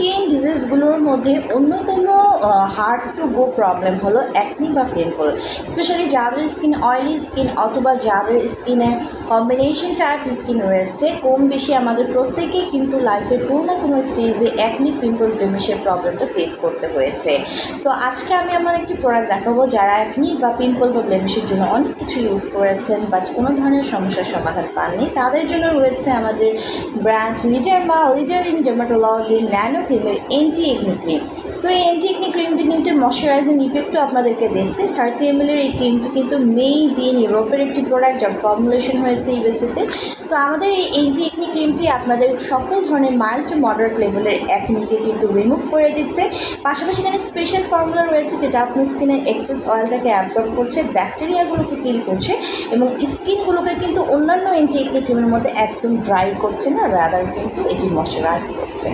Skin ডিজিজগুলোর মধ্যে অন্যতম hard to go problem হলো অ্যাকনি বা পিম্পল। স্পেশালি যাদের স্কিন অয়েলি স্কিন অথবা যাদের স্কিনে কম্বিনেশন টাইপ স্কিন রয়েছে, কম বেশি আমাদের প্রত্যেকেই কিন্তু লাইফের কোনো না কোনো স্টেজে অ্যাকনি পিম্পল ব্লেমিশের প্রবলেমটা ফেস করতে হয়েছে। সো আজকে আমি আমার একটি প্রোডাক্ট দেখাবো যারা অ্যাকনি বা পিম্পল বা ব্লেমিশের জন্য অনেক কিছু ইউজ করেছেন বাট কোনো ধরনের সমস্যার সমাধান পাননি, তাদের জন্য রয়েছে আমাদের brand leader in dermatology nano ক্রিমের অ্যান্টি একনি ক্রিম। সো এই অ্যান্টি একনি ক্রিমটি কিন্তু ময়শ্চারাইজিং ইফেক্টও আপনাদেরকে দিচ্ছে। 30 ml এই ক্রিমটি কিন্তু মেড ইন ইউরোপের একটি প্রোডাক্ট, যার ফর্মুলেশন হয়েছে ইউএসএতে। সো আমাদের এই অ্যান্টি একনি ক্রিমটি আপনাদের সকল ধরনের মাইল্ড টু মডারেট লেভেলের অ্যাকনিকে কিন্তু রিমুভ করে দিচ্ছে। পাশাপাশি এখানে স্পেশাল ফর্মুলা রয়েছে যেটা আপনার স্কিনের এক্সেস অয়েলটাকে অ্যাবজর্ব করছে, ব্যাকটেরিয়াগুলোকে কিল করছে এবং স্কিনগুলোকে কিন্তু অন্যান্য অ্যান্টি একনি ক্রিমের মধ্যে একদম ড্রাই করছে না, রাদার কিন্তু এটি ময়শ্চারাইজ করছে।